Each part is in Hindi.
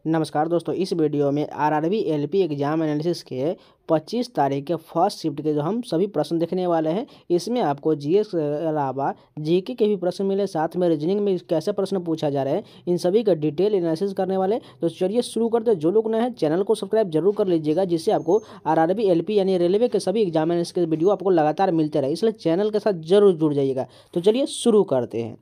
नमस्कार दोस्तों, इस वीडियो में आरआरबी एलपी एग्जाम एनालिसिस के 25 तारीख के फर्स्ट शिफ्ट के जो हम सभी प्रश्न देखने वाले हैं। इसमें आपको जीएस के अलावा जीके के भी प्रश्न मिले, साथ में रीजनिंग में कैसे प्रश्न पूछा जा रहा है, इन सभी का डिटेल एनालिसिस करने वाले। तो चलिए शुरू करते हैं। जो लोग नए हैं चैनल को सब्सक्राइब जरूर कर लीजिएगा, जिससे आपको आरआरबी एलपी यानी रेलवे के सभी एग्जाम एनालिसिस के वीडियो आपको लगातार मिलते रहे, इसलिए चैनल के साथ जरूर जुड़ जाइएगा। तो चलिए शुरू करते हैं।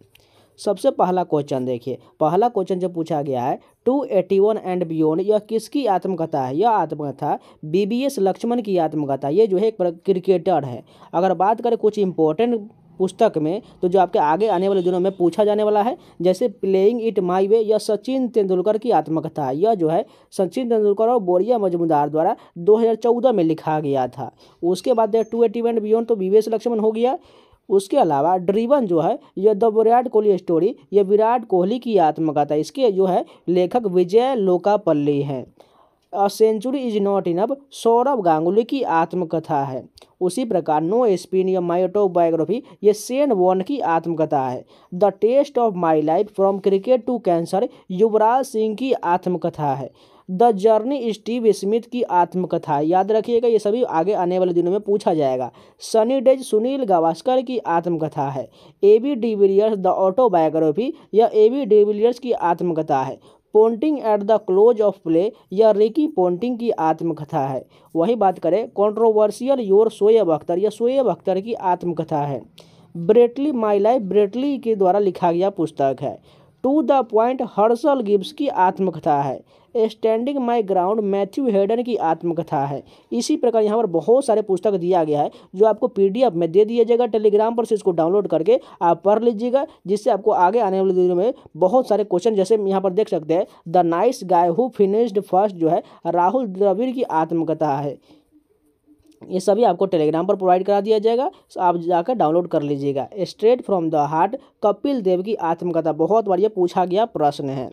सबसे पहला क्वेश्चन देखिए। पहला क्वेश्चन जो पूछा गया है 281 एंड बियॉन्ड, यह किसकी आत्मकथा है? यह आत्मकथा बीबीएस लक्ष्मण की आत्मकथा। ये जो है एक क्रिकेटर है। अगर बात करें कुछ इंपॉर्टेंट पुस्तक में, तो जो आपके आगे आने वाले दिनों में पूछा जाने वाला है, जैसे प्लेइंग इट माई वे, यह सचिन तेंदुलकर की आत्मकथा है। यह जो है सचिन तेंदुलकर और बोरिया मजूमदार द्वारा 2014 में लिखा गया था। उसके बाद 281 एंड बियॉन्ड तो बीबीएस लक्ष्मण हो गया। उसके अलावा ड्रीवन जो है यह द विराट कोहली स्टोरी, यह विराट कोहली की आत्मकथा। इसके जो है लेखक विजय लोकापल्ली हैं। A century is not enough, Sourav Ganguly की आत्मकथा है। उसी प्रकार नो स्पिन या माई ऑटोबायोग्राफी, ये शेन वॉर्न की आत्मकथा है। The test of my life from cricket to cancer, Yuvraj Singh की आत्मकथा है। द जर्नी स्टीव स्मिथ की आत्मकथा, याद रखिएगा ये सभी आगे आने वाले दिनों में पूछा जाएगा। सनी डेज सुनील गावस्कर की आत्मकथा है। एबी डिविलियर्स द ऑटोबायोग्राफी, यह एबी डिविलियर्स की आत्मकथा है। Ponting at the close of play, यह रिकी पोंटिंग की आत्मकथा है। वही बात करें कंट्रोवर्शियल योर शोएब अख्तर, यह शोएब अख्तर की आत्मकथा है। ब्रेटली माई लाइफ ब्रेटली के द्वारा लिखा गया पुस्तक है। To the point Herschelle Gibbs की आत्मकथा है। Standing my ground Matthew Hayden की आत्मकथा है। इसी प्रकार यहाँ पर बहुत सारे पुस्तक दिया गया है, जो आपको पीडीएफ में दे दिया जाएगा। टेलीग्राम पर से इसको डाउनलोड करके आप पढ़ लीजिएगा, जिससे आपको आगे आने वाले दिनों में बहुत सारे क्वेश्चन, जैसे यहाँ पर देख सकते हैं the nice guy who finished first, जो है राहुल द्रविड़ की आत्मकथा है। ये सभी आपको टेलीग्राम पर प्रोवाइड करा दिया जाएगा, आप जाकर डाउनलोड कर लीजिएगा। Straight from the heart Kapil Dev की आत्मकथा, बहुत बार ये पूछा गया प्रश्न है।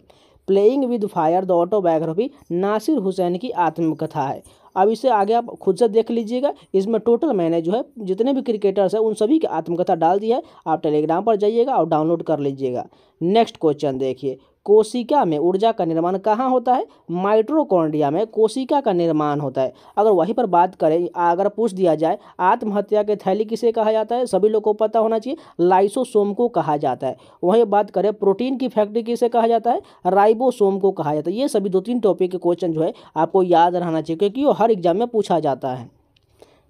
Playing with fire the autobiography, Nasser Hussain की आत्मकथा है। अब इसे आगे आप खुद से देख लीजिएगा। इसमें टोटल मैंने जो है जितने भी क्रिकेटर्स हैं उन सभी की आत्मकथा डाल दी है। आप टेलीग्राम पर जाइएगा और डाउनलोड कर लीजिएगा। नेक्स्ट क्वेश्चन देखिए। कोशिका में ऊर्जा का निर्माण कहाँ होता है? माइटोकॉन्ड्रिया में कोशिका का निर्माण होता है। अगर वहीं पर बात करें, अगर पूछ दिया जाए आत्महत्या के थैली किसे कहा जाता है, सभी लोग को पता होना चाहिए, लाइसोसोम को कहा जाता है। वहीं बात करें प्रोटीन की फैक्ट्री किसे कहा जाता है, राइबोसोम को कहा जाता है। ये सभी 2-3 टॉपिक के क्वेश्चन जो है आपको याद रहना चाहिए, क्योंकि वो हर एग्जाम में पूछा जाता है।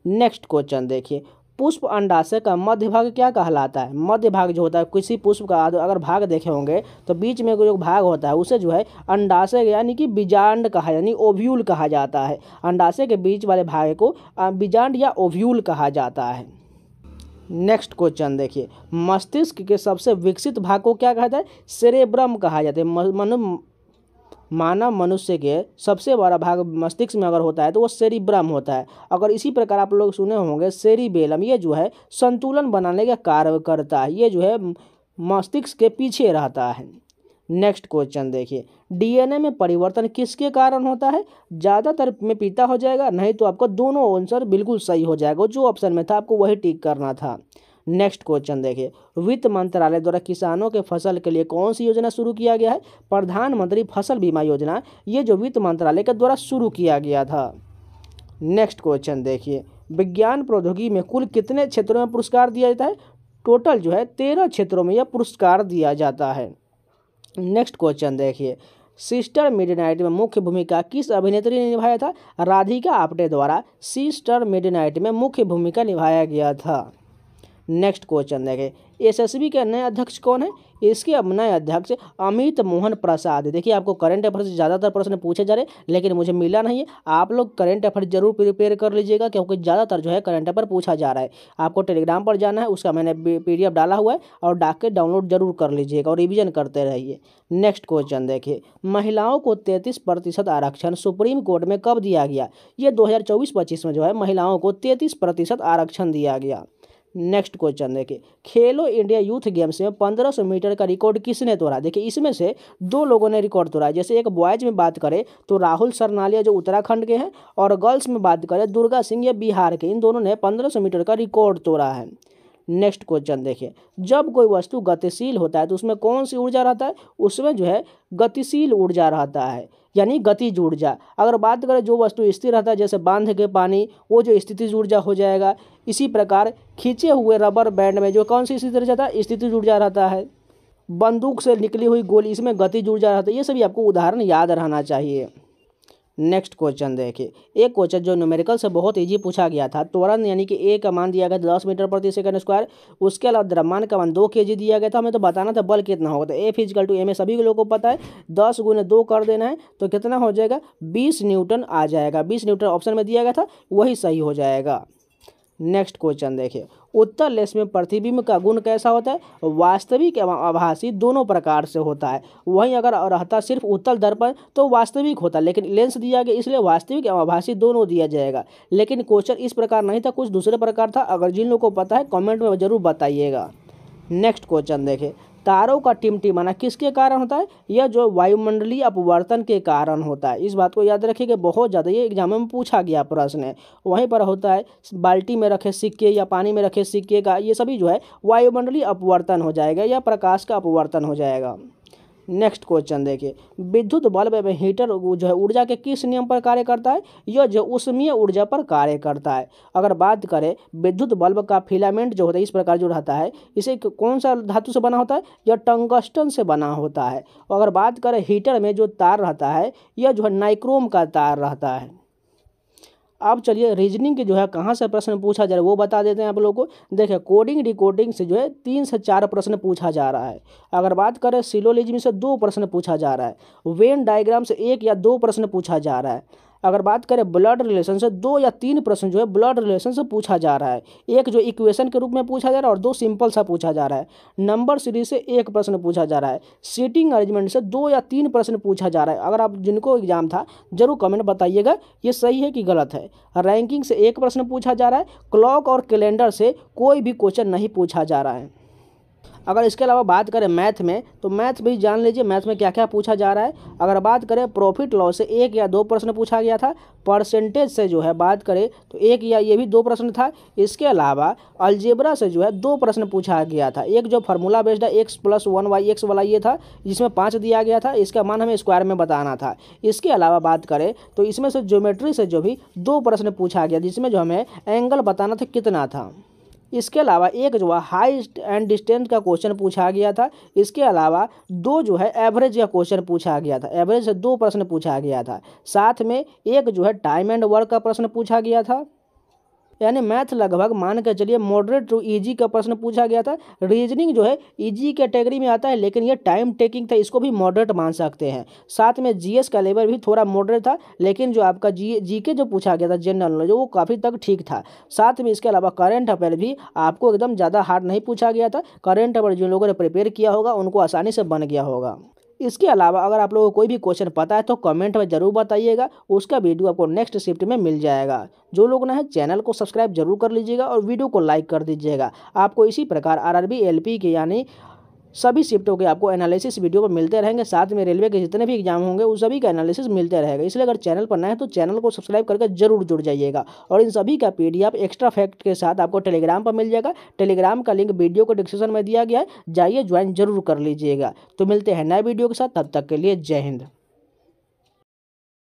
नेक्स्ट क्वेश्चन देखिए। पुष्प अंडाशय का मध्य भाग क्या कहलाता है? मध्य भाग जो होता है किसी पुष्प का, अगर भाग देखे होंगे तो बीच में जो भाग होता है उसे जो है अंडाशय यानी कि बीजांड कहा, यानी ओव्यूल कहा जाता है। अंडाशय के बीच वाले भाग को बीजांड या ओव्यूल कहा जाता है। नेक्स्ट क्वेश्चन देखिए। मस्तिष्क के सबसे विकसित भाग को क्या कहता है? सेरेब्रम कहा जाता है। मानव मनुष्य के सबसे बड़ा भाग मस्तिष्क में अगर होता है तो वो सेरिब्रम होता है। अगर इसी प्रकार आप लोग सुने होंगे सेरिबेलम, ये जो है संतुलन बनाने का कार्य करता है। ये जो है मस्तिष्क के पीछे रहता है। नेक्स्ट क्वेश्चन देखिए। डीएनए में परिवर्तन किसके कारण होता है? ज़्यादातर में पिता हो जाएगा, नहीं तो आपको दोनों आंसर बिल्कुल सही हो जाएगा। जो ऑप्शन में था आपको वही टिक करना था। नेक्स्ट क्वेश्चन देखिए। वित्त मंत्रालय द्वारा किसानों के फसल के लिए कौन सी योजना शुरू किया गया है? प्रधानमंत्री फसल बीमा योजना, ये जो वित्त मंत्रालय के द्वारा शुरू किया गया था। नेक्स्ट क्वेश्चन देखिए। विज्ञान प्रौद्योगिकी में कुल कितने क्षेत्रों में पुरस्कार दिया जाता है? टोटल जो है 13 क्षेत्रों में यह पुरस्कार दिया जाता है। नेक्स्ट क्वेश्चन देखिए। सिस्टर मिडनाइट में मुख्य भूमिका किस अभिनेत्री ने निभाया था? राधिका आप्टे द्वारा सिस्टर मिडनाइट में मुख्य भूमिका निभाया गया था। नेक्स्ट क्वेश्चन देखें। एसएसबी के नए अध्यक्ष कौन है? इसके अब नए अध्यक्ष अमित मोहन प्रसाद। देखिए आपको करंट अफेयर से ज़्यादातर प्रश्न पूछे जा रहे, लेकिन मुझे मिला नहीं है। आप लोग करंट अफेयर जरूर प्रिपेयर कर लीजिएगा, क्योंकि ज़्यादातर जो है करंट अफेयर पूछा जा रहा है। आपको टेलीग्राम पर जाना है, उसका मैंने पीडीएफ डाला हुआ है, और डाक के डाउनलोड जरूर कर लीजिएगा और रिविजन करते रहिए। नेक्स्ट क्वेश्चन देखिए। महिलाओं को 33% आरक्षण सुप्रीम कोर्ट में कब दिया गया? ये 2024-25 में जो है महिलाओं को 33% आरक्षण दिया गया। नेक्स्ट क्वेश्चन देखिए। खेलो इंडिया यूथ गेम्स में 1500 मीटर का रिकॉर्ड किसने तोड़ा? देखिए इसमें से 2 लोगों ने रिकॉर्ड तोड़ा है। जैसे एक बॉयज में बात करें तो राहुल सरनालिया जो उत्तराखंड के हैं, और गर्ल्स में बात करें दुर्गा सिंह ये बिहार के। इन दोनों ने 1500 मीटर का रिकॉर्ड तोड़ा है। नेक्स्ट क्वेश्चन देखिए, जब कोई वस्तु गतिशील होता है तो उसमें कौन सी ऊर्जा रहता है? उसमें जो है गतिशील ऊर्जा रहता है, यानी गतिज ऊर्जा। अगर बात करें जो वस्तु स्थिर रहता है, जैसे बांध के पानी, वो जो स्थितिज ऊर्जा हो जाएगा। इसी प्रकार खींचे हुए रबर बैंड में जो कौन सी स्थिति रहता है? स्थितिज ऊर्जा रहता है। बंदूक से निकली हुई गोली, इसमें गतिज ऊर्जा रहता है। ये सभी आपको उदाहरण याद रहना चाहिए। नेक्स्ट क्वेश्चन देखिए, एक क्वेश्चन जो न्यूमेरिकल से बहुत इजी पूछा गया था। त्वरण यानी कि ए का मान दिया गया 10 मीटर प्रति सेकंड स्क्वायर। उसके अलावा द्रव्यमान का मान 2 kg दिया गया था। हमें तो बताना था बल कितना होगा। तो F equal to m a सभी लोगों को पता है, 10 गुने 2 कर देना है तो कितना हो जाएगा? 20 न्यूटन आ जाएगा। 20 न्यूटन ऑप्शन में दिया गया था, वही सही हो जाएगा। नेक्स्ट क्वेश्चन देखिए, उत्तल लेंस में प्रतिबिंब का गुण कैसा होता है? वास्तविक एवं आभासी दोनों प्रकार से होता है। वहीं अगर रहता सिर्फ उत्तल दर्पण तो वास्तविक होता, लेकिन लेंस दिया गया इसलिए वास्तविक एवं आभासी दोनों दिया जाएगा। लेकिन क्वेश्चन इस प्रकार नहीं था, कुछ दूसरे प्रकार था। अगर जिन लोगों को पता है कमेंट में जरूर बताइएगा। नेक्स्ट क्वेश्चन देखिए, तारों का टिमटिमाना किसके कारण होता है? यह जो वायुमंडलीय अपवर्तन के कारण होता है। इस बात को याद रखिए कि बहुत ज़्यादा ये एग्जाम में पूछा गया प्रश्न है। वहीं पर होता है बाल्टी में रखे सिक्के या पानी में रखे सिक्के का, ये सभी जो है वायुमंडलीय अपवर्तन हो जाएगा या प्रकाश का अपवर्तन हो जाएगा। नेक्स्ट क्वेश्चन देखिए, विद्युत बल्ब में हीटर जो है ऊर्जा के किस नियम पर कार्य करता है? यह जो ऊष्मीय ऊर्जा पर कार्य करता है। अगर बात करें विद्युत बल्ब का फिलामेंट जो होता है इस प्रकार जो रहता है, इसे कौन सा धातु से बना होता है? यह टंगस्टन से बना होता है। और अगर बात करें हीटर में जो तार रहता है, यह जो है नाइक्रोम का तार रहता है। अब चलिए रीजनिंग के जो है कहाँ से प्रश्न पूछा जा रहा है वो बता देते हैं आप लोगों को। देखिए कोडिंग डिकोडिंग से जो है 3 से 4 प्रश्न पूछा जा रहा है। अगर बात करें सिलोजिज्म से 2 प्रश्न पूछा जा रहा है। वेन डायग्राम से 1 या 2 प्रश्न पूछा जा रहा है। अगर बात करें ब्लड रिलेशन से 2 या 3 प्रश्न जो है ब्लड रिलेशन से पूछा जा रहा है। एक जो इक्वेशन के रूप में पूछा जा रहा है और 2 सिंपल सा पूछा जा रहा है। नंबर सीरीज से 1 प्रश्न पूछा जा रहा है। सीटिंग अरेंजमेंट से 2 या 3 प्रश्न पूछा जा रहा है। अगर आप जिनको एग्जाम था जरूर कमेंट बताइएगा ये सही है कि गलत है। रैंकिंग से 1 प्रश्न पूछा जा रहा है। क्लॉक और कैलेंडर से कोई भी क्वेश्चन नहीं पूछा जा रहा है। अगर इसके अलावा बात करें मैथ में, तो मैथ भी जान लीजिए मैथ में क्या क्या पूछा जा रहा है। अगर बात करें प्रॉफिट लॉस से 1 या 2 प्रश्न पूछा गया था। परसेंटेज से जो है बात करें तो 1 या ये भी 2 प्रश्न था। इसके अलावा अलजेब्रा से जो है 2 प्रश्न पूछा गया था। एक जो फार्मूला बेस्ड है x+1y(x) वाला ये था, जिसमें 5 दिया गया था। इसका मान हमें स्क्वायर में बताना था। इसके अलावा बात करें तो इसमें से ज्योमेट्री से जो भी 2 प्रश्न पूछा गया, जिसमें जो हमें एंगल बताना था कितना था। इसके अलावा एक जो है हाइट एंड डिस्टेंस का क्वेश्चन पूछा गया था। इसके अलावा 2 जो है एवरेज का क्वेश्चन पूछा गया था। एवरेज से 2 प्रश्न पूछा गया था। साथ में एक जो है टाइम एंड वर्क का प्रश्न पूछा गया था। यानी मैथ लगभग मान के चलिए मॉडरेट टू इजी का प्रश्न पूछा गया था। रीजनिंग जो है इजी कैटेगरी में आता है, लेकिन ये टाइम टेकिंग था, इसको भी मॉडरेट मान सकते हैं। साथ में जीएस का लेवल भी थोड़ा मॉडरेट था, लेकिन जो आपका जीके जो पूछा गया था जनरल नॉलेज वो काफ़ी तक ठीक था। साथ में इसके अलावा करंट अफेयर भी आपको एकदम ज़्यादा हार्ड नहीं पूछा गया था। करंट अफेयर जिन लोगों ने प्रिपेयर किया होगा उनको आसानी से बन गया होगा। इसके अलावा अगर आप लोगों को कोई भी क्वेश्चन पता है तो कमेंट में जरूर बताइएगा। उसका वीडियो आपको नेक्स्ट शिफ्ट में मिल जाएगा। जो लोग ना है चैनल को सब्सक्राइब जरूर कर लीजिएगा और वीडियो को लाइक कर दीजिएगा। आपको इसी प्रकार आरआरबी एलपी के यानी सभी शिफ्टों के आपको एनालिसिस वीडियो पर मिलते रहेंगे। साथ में रेलवे के जितने भी एग्जाम होंगे उस सभी का एनालिसिस मिलते रहेगा। इसलिए अगर चैनल पर नए हैं तो चैनल को सब्सक्राइब करके जरूर जुड़ जाइएगा। और इन सभी का पीडीएफ एक्स्ट्रा फैक्ट के साथ आपको टेलीग्राम पर मिल जाएगा। टेलीग्राम का लिंक वीडियो को डिस्क्रिप्शन में दिया गया है, जाइए ज्वाइन जरूर कर लीजिएगा। तो मिलते हैं नए वीडियो के साथ, तब तक के लिए जय हिंद।